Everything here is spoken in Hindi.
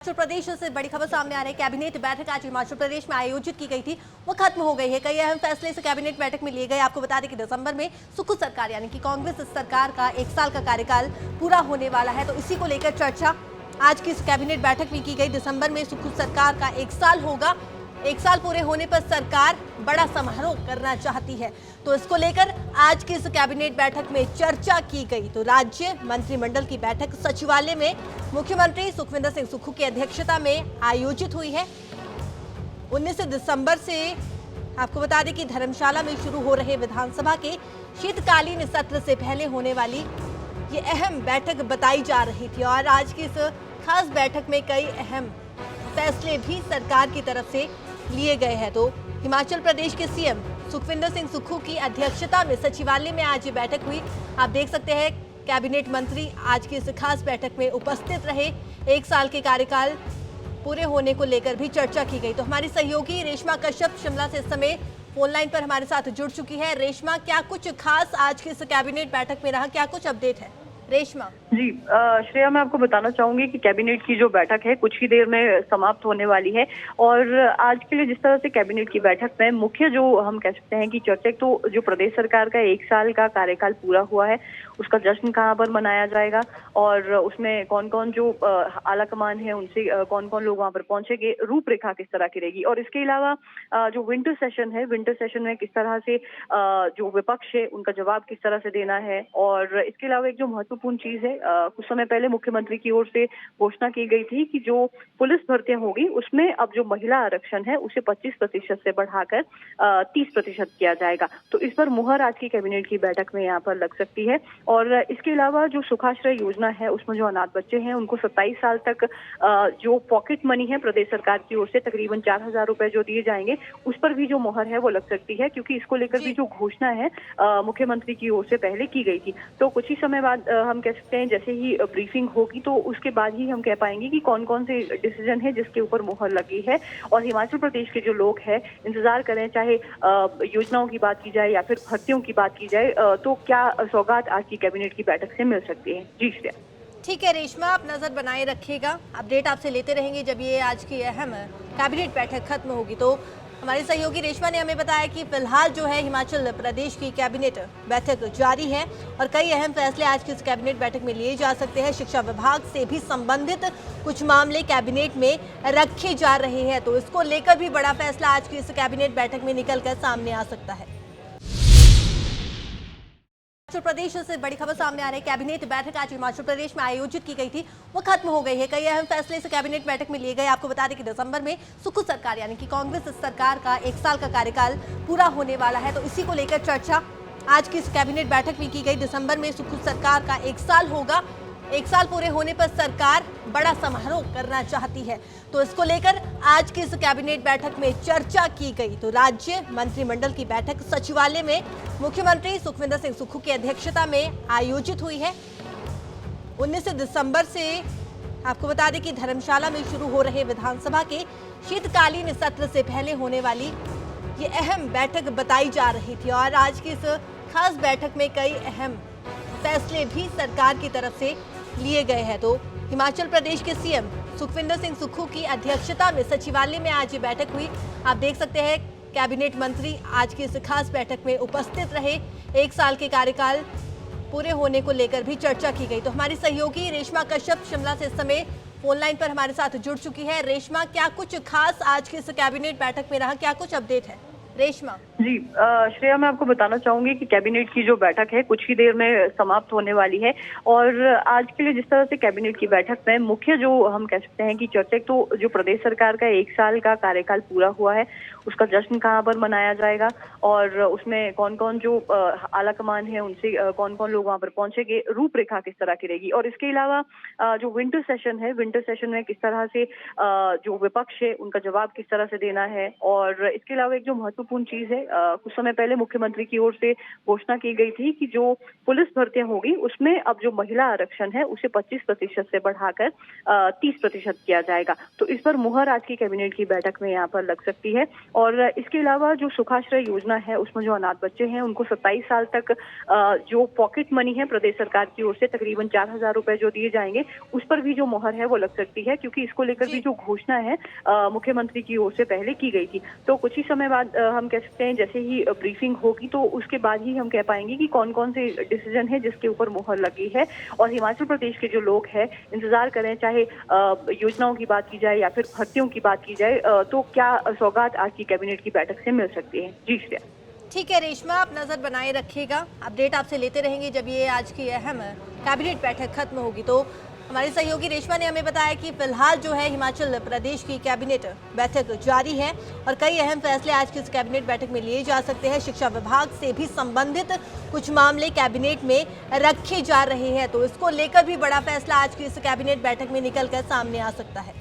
हिमाचल प्रदेश से बड़ी खबर सामने आ रही है। कैबिनेट बैठक आज हिमाचल प्रदेश में आयोजित की गई थी, वो खत्म हो गई है। कई अहम फैसले इस कैबिनेट बैठक में लिए गए। आपको बता दें कि दिसंबर में सुक्खू सरकार यानी कि कांग्रेस सरकार का 1 साल का कार्यकाल पूरा होने वाला है, तो इसी को लेकर चर्चा आज की इस कैबिनेट बैठक में की गई। दिसंबर में सुक्खू सरकार का 1 साल होगा। 1 साल पूरे होने पर सरकार बड़ा समारोह करना चाहती है, तो इसको लेकर आज की इस कैबिनेट बैठक में चर्चा की गई। तो राज्य मंत्रिमंडल की बैठक सचिवालय में मुख्यमंत्री सुखविंदर सिंह सुक्खू की अध्यक्षता में आयोजित हुई है। 19 दिसंबर से आपको बता दें कि धर्मशाला में शुरू हो रहे विधानसभा के शीतकालीन सत्र से पहले होने वाली ये अहम बैठक बताई जा रही थी, और आज की इस खास बैठक में कई अहम फैसले भी सरकार की तरफ से लिए गए हैं। तो हिमाचल प्रदेश के सीएम सुखविंदर सिंह सुक्खू की अध्यक्षता में सचिवालय में आज ये बैठक हुई। आप देख सकते हैं कैबिनेट मंत्री आज की इस खास बैठक में उपस्थित रहे। 1 साल के कार्यकाल पूरे होने को लेकर भी चर्चा की गई। तो हमारी सहयोगी रेशमा कश्यप शिमला से इस समय फोन लाइन पर हमारे साथ जुड़ चुकी है। रेशमा, क्या कुछ खास आज की इस कैबिनेट बैठक में रहा, क्या कुछ अपडेट है? रेशमा जी श्रेया, मैं आपको बताना चाहूंगी कि कैबिनेट की जो बैठक है कुछ ही देर में समाप्त होने वाली है। और आज के लिए जिस तरह से कैबिनेट की बैठक में मुख्य जो हम कह सकते हैं कि चर्चा, तो जो प्रदेश सरकार का 1 साल का कार्यकाल पूरा हुआ है उसका जश्न कहां पर मनाया जाएगा, और उसमें कौन कौन जो आला कमान है उनसे कौन कौन लोग वहां पर पहुंचेंगे, रूपरेखा किस तरह की रहेगी। और इसके अलावा जो विंटर सेशन है, विंटर सेशन में किस तरह से जो विपक्ष है उनका जवाब किस तरह से देना है। और इसके अलावा एक जो महत्वपूर्ण चीज है, कुछ समय पहले मुख्यमंत्री की ओर से घोषणा की गई थी कि जो पुलिस भर्तियां होगी उसमें अब जो महिला आरक्षण है उसे 25% से बढ़ाकर 30% किया जाएगा। तो इस पर मुहर आज की कैबिनेट की बैठक में यहाँ पर लग सकती है। और इसके अलावा जो सुखाश्रय योजना है उसमें जो अनाथ बच्चे हैं उनको 27 साल तक जो पॉकेट मनी है प्रदेश सरकार की ओर से तकरीबन 4,000 रुपए जो दिए जाएंगे, उस पर भी जो मुहर है वो लग सकती है, क्योंकि इसको लेकर भी जो घोषणा है मुख्यमंत्री की ओर से पहले की गई थी। तो कुछ ही समय बाद हम कह सकते हैं जैसे ही ब्रीफिंग होगी तो उसके बाद ही हम कह पाएंगे कि कौन कौन से डिसीजन है जिसके ऊपर मुहर लगी है। और हिमाचल प्रदेश के जो लोग हैं इंतजार करें, चाहे योजनाओं की बात की जाए या फिर भर्तियों की बात की जाए, तो क्या सौगात आज की कैबिनेट की बैठक से मिल सकती है। जी श्रेया। ठीक है रेशमा, आप नजर बनाए रखिएगा, अपडेट आपसे लेते रहेंगे जब ये आज की अहम कैबिनेट बैठक खत्म होगी। तो हमारी सहयोगी रेशमा ने हमें बताया कि फिलहाल जो है हिमाचल प्रदेश की कैबिनेट बैठक जारी है और कई अहम फैसले आज की इस कैबिनेट बैठक में लिए जा सकते हैं। शिक्षा विभाग से भी संबंधित कुछ मामले कैबिनेट में रखे जा रहे हैं, तो इसको लेकर भी बड़ा फैसला आज की इस कैबिनेट बैठक में निकलकर सामने आ सकता है। हिमाचल प्रदेश से बड़ी खबर सामने आ रही है। कैबिनेट बैठक आज हिमाचल प्रदेश में आयोजित की गई थी, वो खत्म हो गई है। कई अहम फैसले इस कैबिनेट बैठक में लिए गए। आपको बता दें कि दिसंबर में सुक्खू सरकार यानी कि कांग्रेस सरकार का 1 साल का कार्यकाल पूरा होने वाला है, तो इसी को लेकर चर्चा आज की इस कैबिनेट बैठक में की गई। दिसंबर में सुक्खू सरकार का 1 साल होगा। 1 साल पूरे होने पर सरकार बड़ा समारोह करना चाहती है, तो इसको लेकर आज की इस कैबिनेट बैठक में चर्चा की गई। तो राज्य मंत्रिमंडल की बैठक सचिवालय में मुख्यमंत्री सुखविंदर सिंह सुक्खू की अध्यक्षता में आयोजित हुई है। 19 दिसंबर से आपको बता दें कि धर्मशाला में शुरू हो रहे विधानसभा के शीतकालीन सत्र से पहले होने वाली ये अहम बैठक बताई जा रही थी, और आज की इस खास बैठक में कई अहम फैसले भी सरकार की तरफ से लिए गए हैं। तो हिमाचल प्रदेश के सीएम सुखविंदर सिंह सुक्खू की अध्यक्षता में सचिवालय में आज ये बैठक हुई। आप देख सकते हैं कैबिनेट मंत्री आज की इस खास बैठक में उपस्थित रहे। 1 साल के कार्यकाल पूरे होने को लेकर भी चर्चा की गई। तो हमारी सहयोगी रेशमा कश्यप शिमला से इस समय फोन लाइन पर हमारे साथ जुड़ चुकी है। रेशमा, क्या कुछ खास आज की इस कैबिनेट बैठक में रहा, क्या कुछ अपडेट है? रेशमा जी श्रेया, मैं आपको बताना चाहूंगी कि कैबिनेट की जो बैठक है कुछ ही देर में समाप्त होने वाली है। और आज के लिए जिस तरह से कैबिनेट की बैठक में मुख्य जो हम कह सकते हैं कि चर्चा, तो जो प्रदेश सरकार का 1 साल का कार्यकाल पूरा हुआ है उसका जश्न कहां पर मनाया जाएगा, और उसमें कौन कौन जो आला कमान है उनसे कौन कौन लोग वहां पर पहुंचेंगे, रूपरेखा किस तरह की रहेगी। और इसके अलावा जो विंटर सेशन है, विंटर सेशन में किस तरह से जो विपक्ष है उनका जवाब किस तरह से देना है। और इसके अलावा एक जो महत्वपूर्ण चीज है, कुछ समय पहले मुख्यमंत्री की ओर से घोषणा की गई थी कि जो पुलिस भर्तियां होगी उसमें अब जो महिला आरक्षण है उसे 25% से बढ़ाकर 30% किया जाएगा। तो इस पर मुहर आज की कैबिनेट की बैठक में यहाँ पर लग सकती है। और इसके अलावा जो सुखाश्रय योजना है उसमें जो अनाथ बच्चे हैं उनको 27 साल तक जो पॉकेट मनी है प्रदेश सरकार की ओर से तकरीबन 4,000 रुपए जो दिए जाएंगे, उस पर भी जो मुहर है वो लग सकती है, क्योंकि इसको लेकर भी जो घोषणा है मुख्यमंत्री की ओर से पहले की गई थी। तो कुछ ही समय बाद हम कह सकते हैं जैसे ही ब्रीफिंग होगी तो उसके बाद ही हम कह पाएंगे कि कौन कौन से डिसीजन है जिसके ऊपर मुहर लगी है। और हिमाचल प्रदेश के जो लोग हैं इंतजार करें, चाहे योजनाओं की बात की जाए या फिर भर्तियों की बात की जाए, तो क्या सौगात आज की कैबिनेट की बैठक से मिल सकती है। जी श्रेया। ठीक है रेशमा, आप नजर बनाए रखिएगा, अपडेट आपसे लेते रहेंगे जब ये आज की अहम कैबिनेट बैठक खत्म होगी। तो हमारी सहयोगी रेशमा ने हमें बताया कि फिलहाल जो है हिमाचल प्रदेश की कैबिनेट बैठक जारी है और कई अहम फैसले आज की इस कैबिनेट बैठक में लिए जा सकते हैं। शिक्षा विभाग से भी संबंधित कुछ मामले कैबिनेट में रखे जा रहे हैं, तो इसको लेकर भी बड़ा फैसला आज की इस कैबिनेट बैठक में निकल कर सामने आ सकता है।